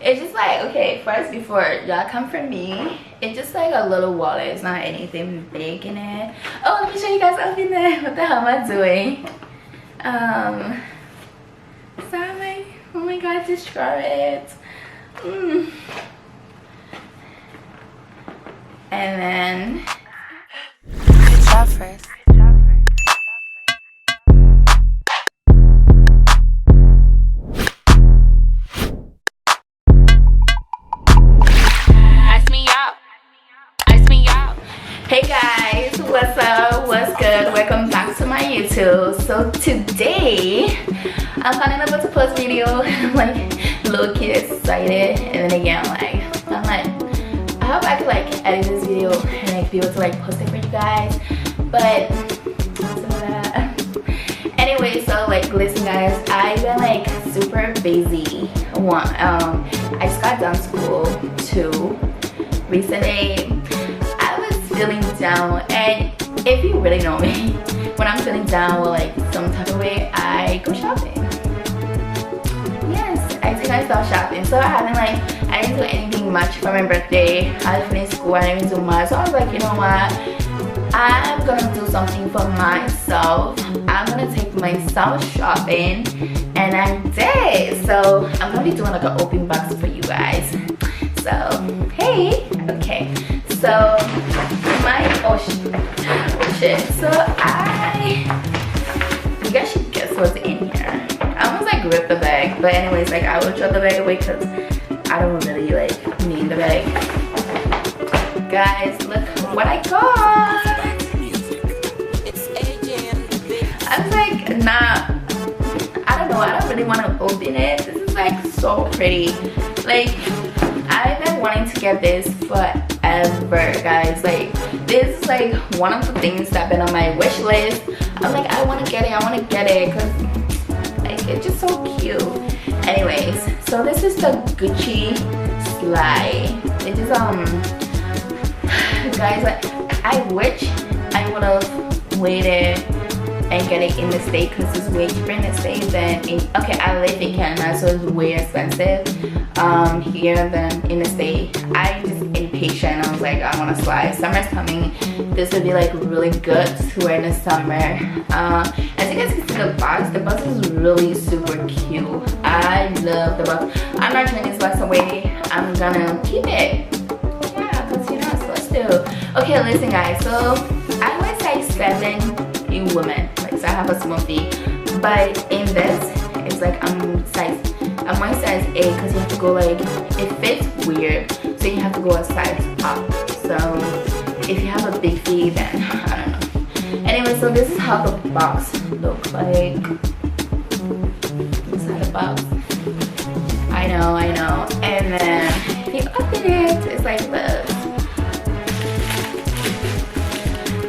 It's just like, okay, first before y'all come from me, it's just like a little wallet. It's not anything big in it. Oh, let me show you guys up in there. What the hell am I doing? Sorry. Oh my god, destroy it. And then good job first. Hey guys, what's up, what's good? Welcome back to my YouTube. So today I'm finally able to post video. I'm like low-key excited, and then again I'm like I hope I could like edit this video and like be able to like post it for you guys, but anyway, so like listen guys, I've been like super busy. I just got done school too recently. Feeling down, and if you really know me, when I'm feeling down or like some type of way, I go shopping. Yes, I take myself shopping. So I didn't do anything much for my birthday. I finished school, I didn't do much, so I was like, you know what, I'm gonna do something for myself. I'm gonna take myself shopping, and I did. So I'm gonna be doing like an open box for you guys. So hey, okay, so oh shit, so you guys should guess what's in here. I almost like ripped the bag, but anyways, like I will throw the bag away because I don't really like need the bag. Guys, look what I got. I was like, nah, I don't know, I don't really want to open it. This is like so pretty. Like I've been wanting to get this forever, guys. Like this is like one of the things that been on my wish list. I'm like, I want to get it because like it's just so cute. Anyways, so this is the Gucci slide. It is guys, like I wish I would have waited and get it in the state because it's way cheaper in the state than in, okay, I live in Canada, so it's way expensive here than in the state. I just impatient. I was like, I want to slide. Summer's coming. This would be like really good to wear in the summer. As you guys can see, the box is really super cute. I love the box. I'm not throwing this box away. I'm gonna keep it. Yeah, because you know it's supposed to. Okay, listen guys, so I wear size 7 in women, like so I have a small feet, but in this it's like I'm wearing size 8 because you have to go like, it fits weird, so you have to go a size up. So if you have a big feet, then I don't know. Anyway, so this is how the box looks like. This is how the box. I know, and then if you open it, it's like this.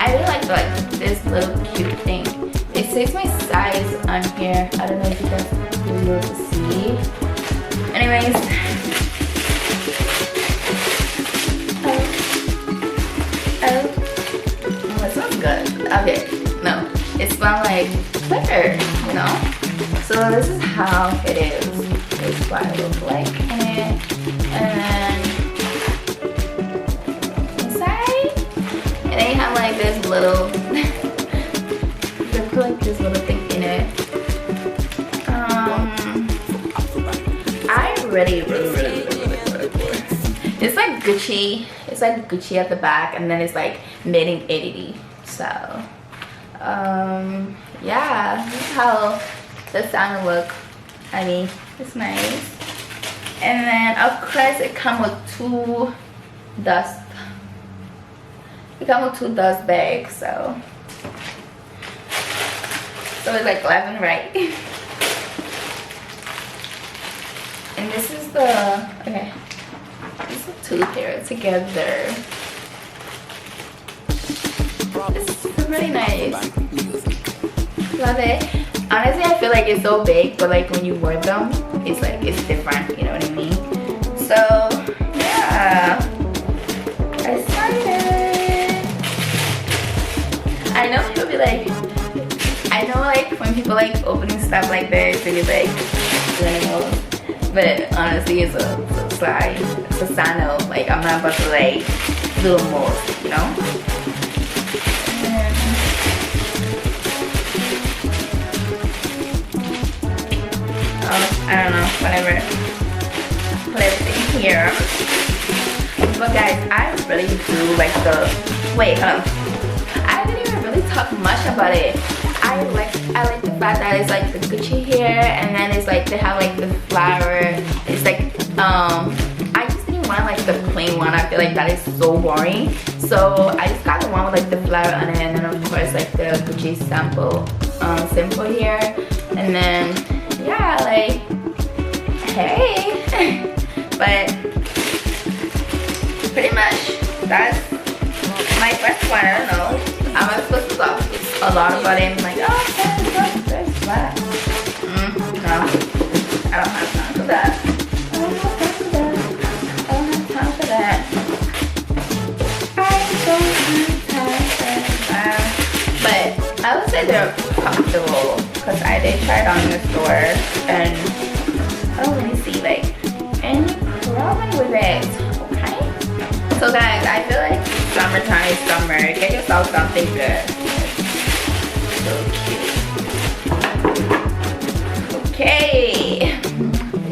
I really like this little cute thing. It says my size on here. I don't know if you guys will be able to see. Anyways, oh, it smells good. Okay, no, it smells like liquor, you know. So this is how it is. This is what it looks like in it, and then and they have like this little they put like this little thing in it. I really it's like Gucci. It's like Gucci at the back, and then it's like made in Italy. So yeah, this is how the sound look. I mean, it's nice. And then of course it comes with 2 dust. It comes with 2 dust bags, so it's like 11, right? And this is the, okay, these are 2 pairs together. It's really nice. Love it. Honestly, I feel like it's so big, but like when you wear them, it's like it's different. You know what I mean? So yeah, excited. I know people be like, I know like when people like opening stuff like this, they be like, But honestly, it's a size, it's a sandal. Like I'm not about to like do the most, you know. I don't know, whatever. Put everything here. But guys, I really do like the, wait, hold on. I didn't even really talk much about it. I like the fact that it's like the Gucci here, and then it's like they have like the flower. It's like I just didn't want like the plain one. I feel like that is so boring. So I just got the one with like the flower on it, and then of course like the Gucci sample simple here, and then yeah, like hey. But pretty much that's my first one. I don't know. I'm supposed to talk a lot about it. I'm like, oh, that's flat. No, I don't have time for that. I don't have time for that. But I would say they're comfortable because I did try it on in the store, and I don't really see like any problem with it. Okay. So guys, I feel like summertime is summer. Get yourself something good. So cute. Okay.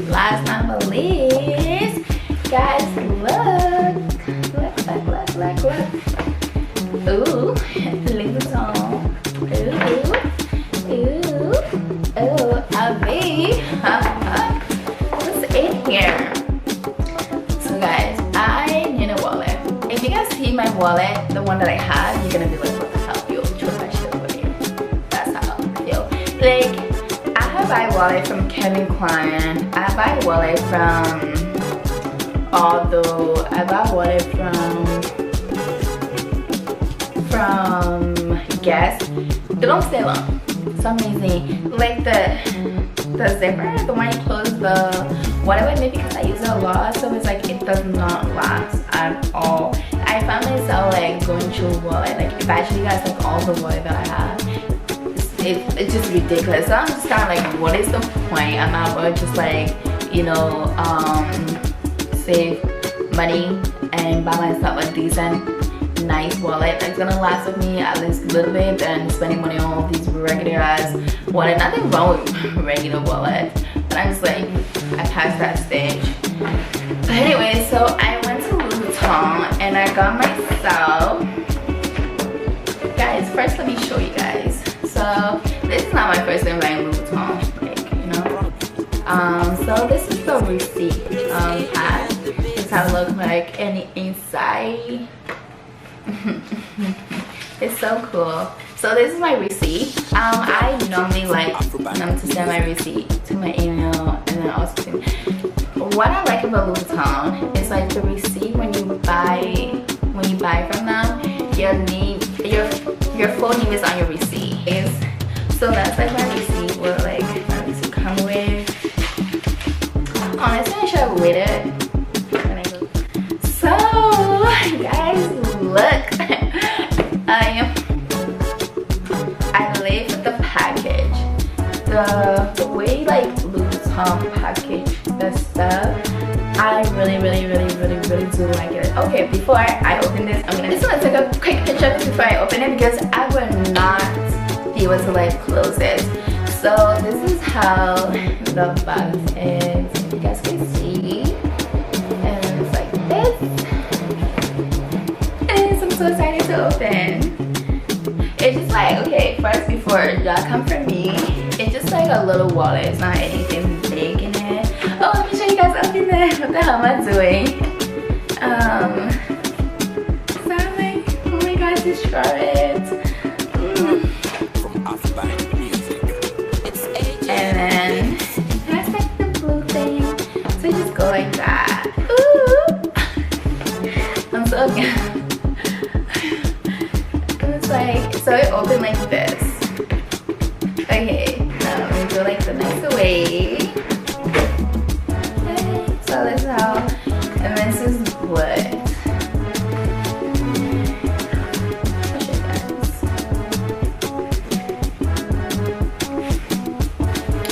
Last but not least, guys, look. Ooh, Louis Vuitton. Ooh, Abby. What's in here? So guys, I need a wallet. If you guys see my wallet, the one that I have, you're gonna be like, what the hell, yo, that's how I feel. Like, I have buy a wallet from Kevin Klein. I buy a wallet from Aldo. I buy a wallet from Guess. They don't stay long. So amazing. Like the zipper, the one you close the whatever, maybe because I use it a lot, so it's like it does not last at all. I found myself like going through a wallet. Like if I actually guys like all the wallet that I have, it's just ridiculous. So I'm just kind of like, what is the point? I'm not going to just like, you know, save money and buy myself a decent nice wallet that's gonna last with me at least a little bit than spending money on all these regular ass wallet. Nothing wrong with regular wallet, but I'm just like, I passed that stage. But anyway, so I went to Louis Vuitton and I got myself, guys, first let me show you guys. So this is not my first time buying Louis Vuitton, like, you know. So this is the receipt pad. This is how it looks like, and inside it's so cool. So this is my receipt. I normally like to send my receipt to my email, and then also what I like about Louis Vuitton is like the receipt when you buy from them, your full name is on your receipt. So that's like my receipt will like come with. Honestly, I should have waited. So guys, look. I live with the package. The way like Louis Vuitton package the stuff, I really do like it. Okay, before I open this, I'm just gonna take a quick picture before I open it because I would not be able to like close it. So this is how the box is. If you guys can see, and it's like this. I'm so excited to open. It's just like, okay, first before y'all come from me, it's just like a little wallet. It's not anything big in it. Oh, let me show you guys open it. What the hell am I doing? So I'm like, oh my gosh, destroy it. And then that's like the blue thing. So you just go like that. Ooh. I'm so good. Like, so it opened like this. Okay, now let me do like the next way. Okay, so this is how, and this is what. I'll show you guys.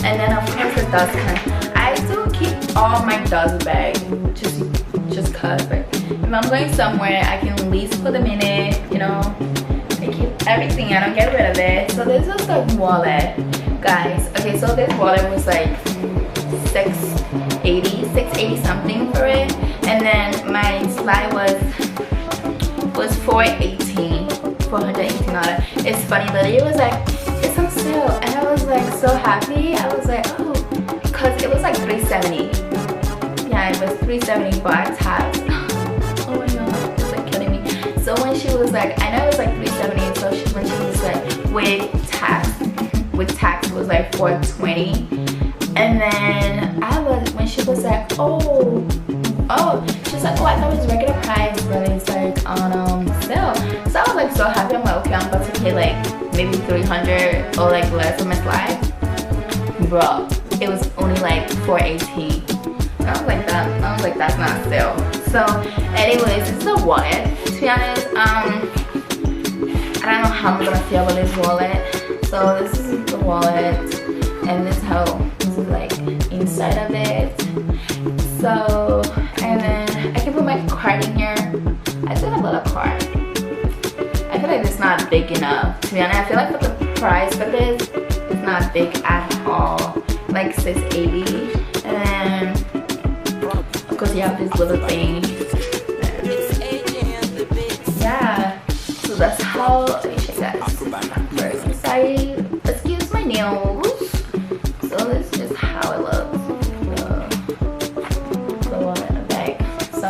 And then of course the dust can. I still keep all $100 bag just cause, but if I'm going somewhere I can at least for the minute, you know, I keep everything, I don't get rid of it. So this is the wallet, guys. Okay, so this wallet was like 680 something for it, and then my slide was $418. It's funny that it was like, it's on sale, and I was like so happy. I was like, oh, because it was like $370. Yeah, it was $370 tax. Oh my god, it's like killing me. So when she was like, I know it was like $370, so when she was like with tax it was like $420. And then when she was like, oh, she's like, oh, I thought it was regular price, but it's like on sale. So I was like so happy. I'm like, okay, I'm about to pay like maybe $300 or like less on my slide. Bro, it was only like $418. I was like, that's not a sale. So anyways, this is the wallet. To be honest, I don't know how I'm gonna feel about this wallet. So this is the wallet, and this is how this is like inside of it. So, and then I can put my card in here. I still have a little card. I feel like it's not big enough. To be honest, I feel like for the price for this, it's not big at all. Like $680. And then of course you have this little thing. Yeah. So that's how, let me show you guys. First inside, excuse my nails. So this is just how it looks. The wallet in the bag. So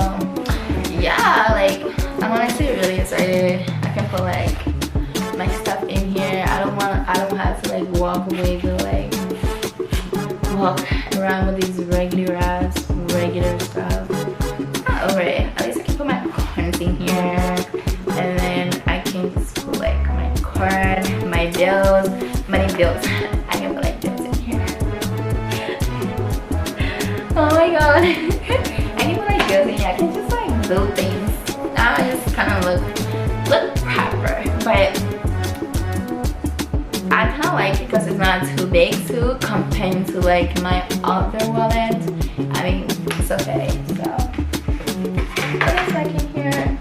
yeah, like I'm honestly really excited. I can put like my stuff in here. I don't have to like walk away to like walk around with these regular stuff. Not over it. At least I can put my coins in here, and then I can just put like my card, my bills, money bills. I can put like bills in here. Oh my god. I can put like bills in here. I can just like do things. Now I just kind of look proper, but I kind of like it because it's not too big too compared to like my other wallet. I mean, it's okay. So what is like in here?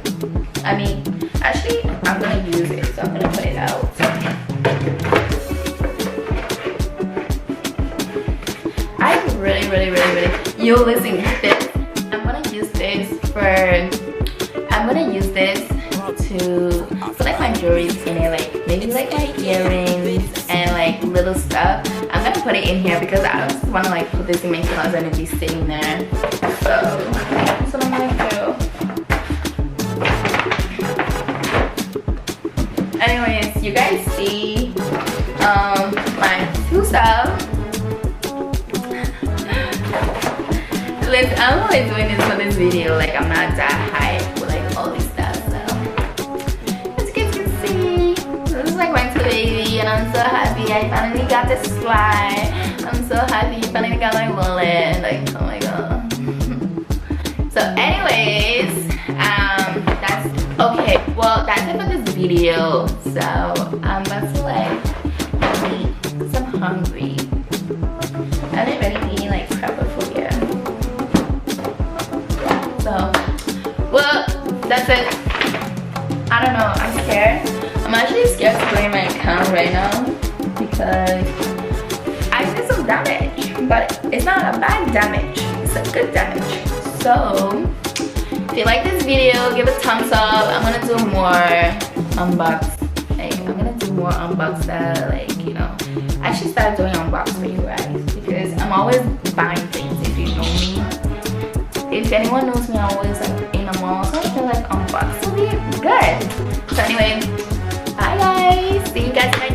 I mean, actually I'm gonna use it, so I'm gonna put it out. I really you listen to this. I'm gonna use this to put like my jewelry in it, like maybe like my earrings and like little stuff. I'm gonna put it in here because I don't just want to like put this in my closet and be sitting there. So that's what I'm gonna do. Anyways, you guys see my two stuff. Listen, I'm only doing this for this video, like I'm not that hyped with like all this stuff. So as you guys can see, this is like my little baby, and I'm so happy I finally got this slide. I'm so happy I finally got my wallet. Like, oh my god. So anyways, that's okay. Well, that's it for this video. So I'm about to like eat because I'm hungry. I didn't really eat like proper food yet. So, well, that's it. I don't know, I'm scared. I'm actually scared to play my account right now because I did some damage, but it's not a bad damage, it's a good damage. So, if you like this video, give it a thumbs up. I'm gonna do more unbox that, like, you know, I should start doing unbox for you guys because I'm always buying things, if you know me. If anyone knows me, I always like in a mall, so I feel like unbox will be good. So anyway, bye guys, see you guys in my